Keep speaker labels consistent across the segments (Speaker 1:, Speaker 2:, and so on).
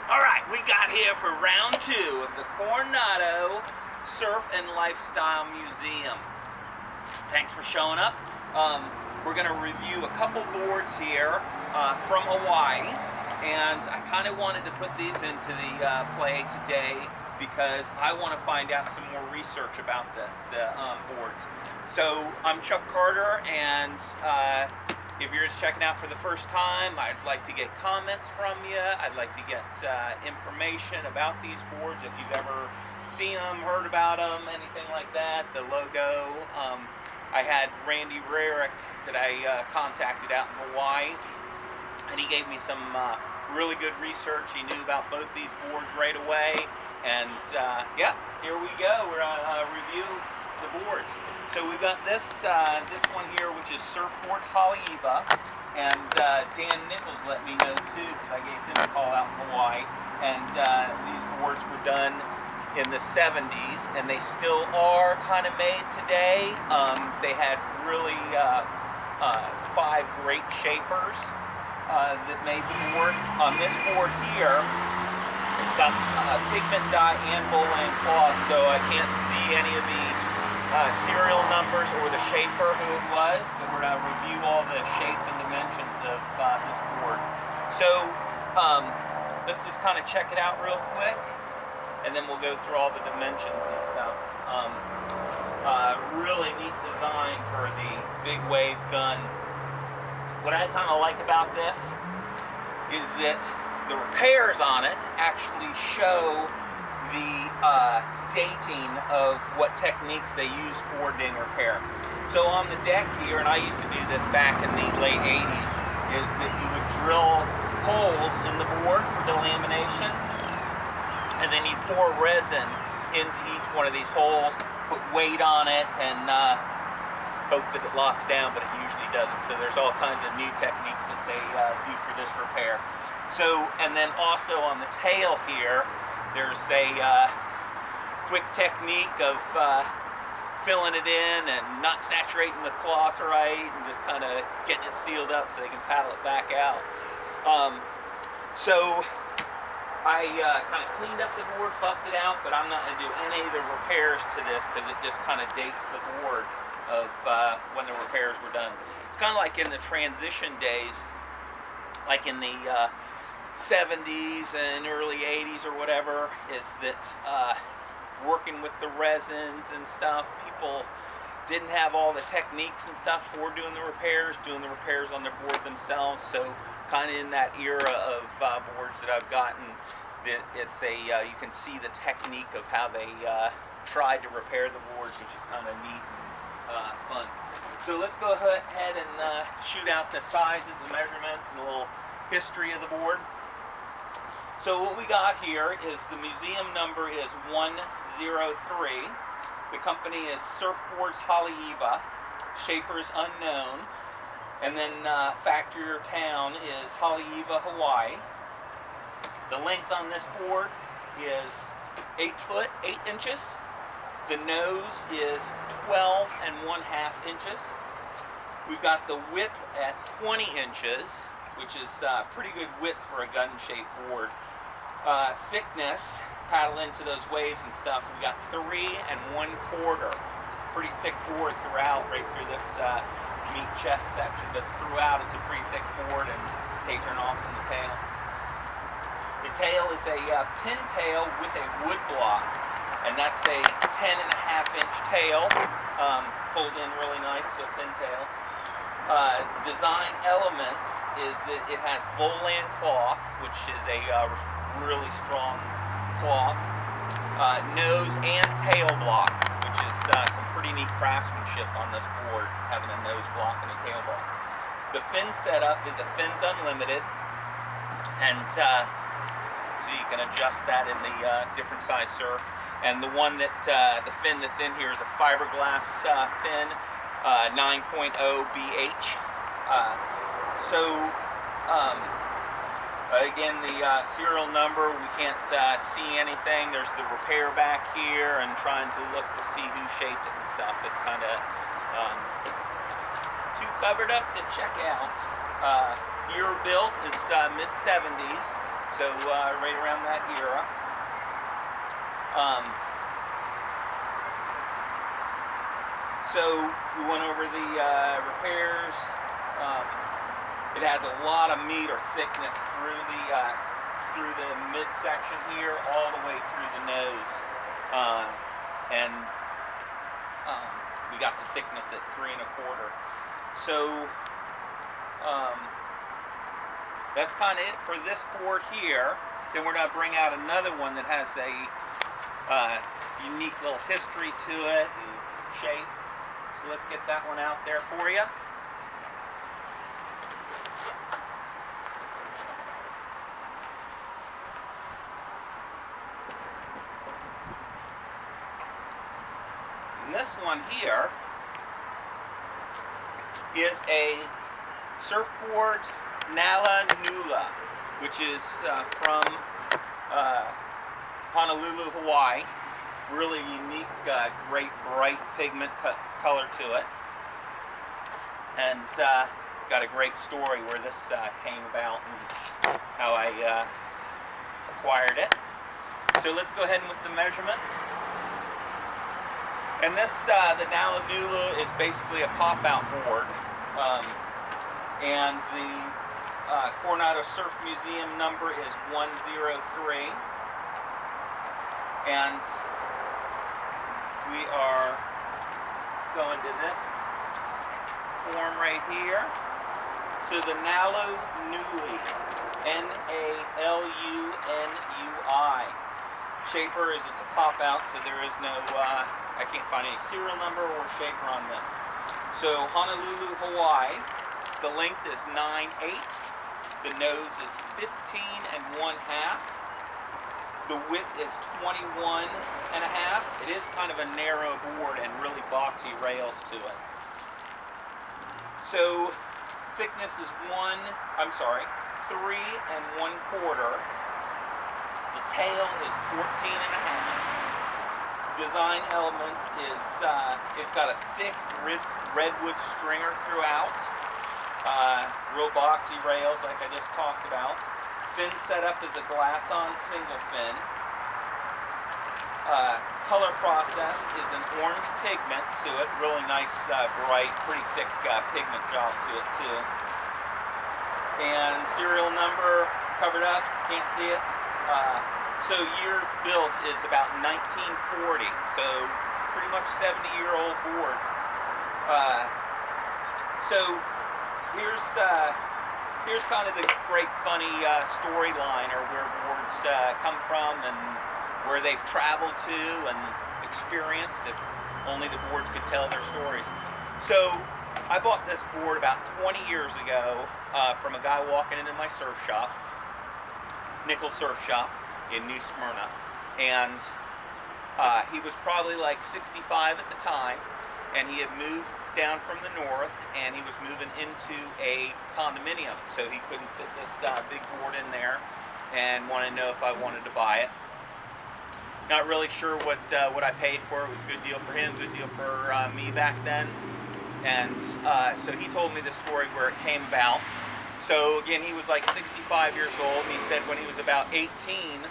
Speaker 1: Alright, we got here for round 2 of the Coronado Surf and Lifestyle Museum. Thanks for showing up. We're going to review a couple boards here from Hawaii, and I kind of wanted to put these into the play today because I want to find out some more research about the boards. So I'm Chuck Carter, and if you're just checking out for the first time, I'd like to get comments from you. I'd like to get information about these boards, if you've ever seen them, heard about them, anything like that, the logo. I had Randy Rarick that I contacted out in Hawaii, and he gave me some really good research. He knew about both these boards right away, and yeah, here we go. We're going to review the boards. So we've got this one here, which is Surfboard's Haleiwa, and Dan Nichols let me know too, because I gave him a call out in Hawaii, and these boards were done in the 70s, and they still are kind of made today. They had really 5 great shapers that made the board. On this board here, it's got pigment dye and bowline cloth, so I can't see any of the serial numbers or the shaper who it was, but we're going to review all the shape and dimensions of this board. So let's just kind of check it out real quick, and then we'll go through all the dimensions and stuff. Really neat design for the big wave gun. What I kind of like about this is that the repairs on it actually show the dating of what techniques they use for ding repair. So on the deck here, and I used to do this back in the late 80s, is that you would drill holes in the board for delamination, and then you pour resin into each one of these holes, put weight on it, and hope that it locks down, but it usually doesn't. So there's all kinds of new techniques that they do for this repair. So, and then also on the tail here, there's a quick technique of filling it in and not saturating the cloth right, and just kind of getting it sealed up so they can paddle it back out. So I kind of cleaned up the board, buffed it out, but I'm not going to do any of the repairs to this because it just kind of dates the board of when the repairs were done. It's kind of like in the transition days, like in the 70s and early 80s or whatever, is that working with the resins and stuff, people didn't have all the techniques and stuff for doing the repairs on their board themselves. So kind of in that era of boards that I've gotten, that it's you can see the technique of how they tried to repair the boards, which is kind of neat and fun. So let's go ahead and shoot out the sizes, the measurements, and a little history of the board. So what we got here is the museum number is 103. The company is Surfboard's Haleiwa, shapers unknown, and then factory or town is Haleiwa, Hawaii. The length on this board is 8 foot 8 inches. The nose is 12 1/2 inches. We've got the width at 20 inches, which is pretty good width for a gun-shaped board. Thickness, paddle into those waves and stuff, we got 3 1/4. Pretty thick board throughout, right through this meat chest section, but throughout it's a pretty thick board and tapering off in the tail. The tail is a pin tail with a wood block, and that's a 10 1/2 inch tail, pulled in really nice to a pin tail. Design elements is that it has volan cloth, which is a really strong cloth, nose and tail block, which is some pretty neat craftsmanship on this board, having a nose block and a tail block. The fin setup is a Fins Unlimited, and so you can adjust that in the different size surf. And the one that the fin that's in here is a fiberglass fin, 9.0 BH. Again, the serial number, we can't see anything. There's the repair back here, and trying to look to see who shaped it and stuff. It's kind of too covered up to check out. Year built is mid-70s, So right around that era. So we went over the repairs. It has a lot of meat or thickness through the midsection here, all the way through the nose, and we got the thickness at 3 1/4. So that's kind of it for this board here. Then we're going to bring out another one that has a unique little history to it and shape. So let's get that one out there for you. And this one here is a Surfboard's Nala Nula, which is from Honolulu, Hawaii. Really unique, great bright pigment color to it, and got a great story where this came about and how I acquired it. So let's go ahead and with the measurements. And this, the Nala Nula, is basically a pop-out board, and the Coronado Surf Museum number is 103, and we are going to this form right here. So the Nala Nuli, N-A-L-U-N-U-I. Shaper is it's a pop out, so there is no, I can't find any serial number or shaper on this. So Honolulu, Hawaii, the length is 9/8, the nose is 15 1/2, the width is 21 1/2. It is kind of a narrow board and really boxy rails to it. So thickness is 3 1/4. The tail is 14 1/2. Design elements is it's got a thick redwood stringer throughout. Real boxy rails like I just talked about. Fin setup is a glass-on single fin. Color process is an orange pigment to it. Really nice, bright, pretty thick pigment job to it too. And serial number covered up, can't see it. So year built is about 1940. So pretty much 70-year-old board. So here's kind of the great funny storyline, or where boards come from and where they've traveled to and experienced, if only the boards could tell their stories. So I bought this board about 20 years ago from a guy walking into my surf shop, Nickel Surf Shop in New Smyrna, and he was probably like 65 at the time, and he had moved down from the north, and he was moving into a condominium, so he couldn't fit this big board in there, and wanted to know if I wanted to buy it. Not really sure what I paid for it. It was a good deal for him, good deal for me back then, and so he told me the story where it came about. So again, he was like 65 years old, and he said when he was about 18,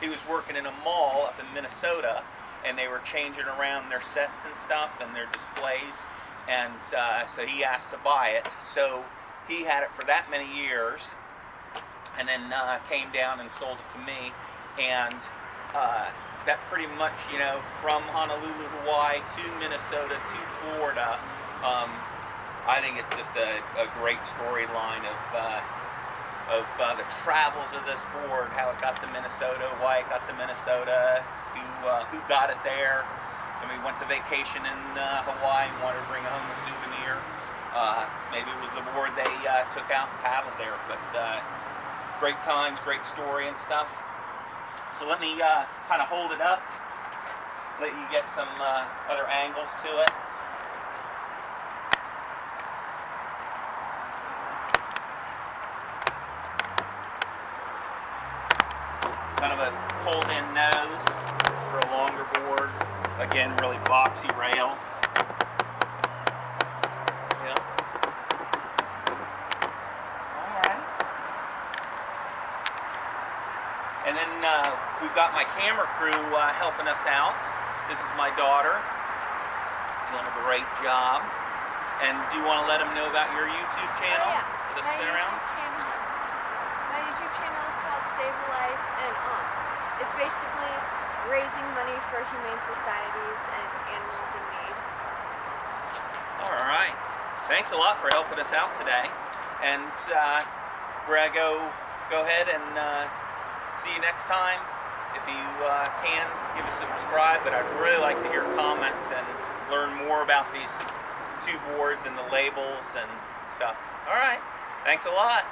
Speaker 1: he was working in a mall up in Minnesota, and they were changing around their sets and stuff and their displays, and so he asked to buy it. So he had it for that many years, and then came down and sold it to me, and that pretty much, you know, from Honolulu, Hawaii to Minnesota to Florida, I think it's just a great storyline of the travels of this board, how it got to Minnesota, why it got to Minnesota, who got it there. Somebody went to vacation in Hawaii and wanted to bring home a souvenir. Maybe it was the board they took out and paddled there, but great times, great story and stuff. So let me kind of hold it up, let you get some other angles to it. Kind of a pulled-in nose for a longer board. Again, really boxy rails. Yeah. All right. And then we've got my camera crew helping us out. This is my daughter, doing a great job. And do you want to let them know about your YouTube channel?
Speaker 2: Oh, yeah.
Speaker 1: The spin around?
Speaker 2: My YouTube channel is called Save a Life, and it's basically raising money for humane societies and animals in need.
Speaker 1: All right. Thanks a lot for helping us out today. And we're going to go ahead and see you next time. If you can, give us a subscribe, but I'd really like to hear comments and learn more about these two boards and the labels and stuff. All right. Thanks a lot.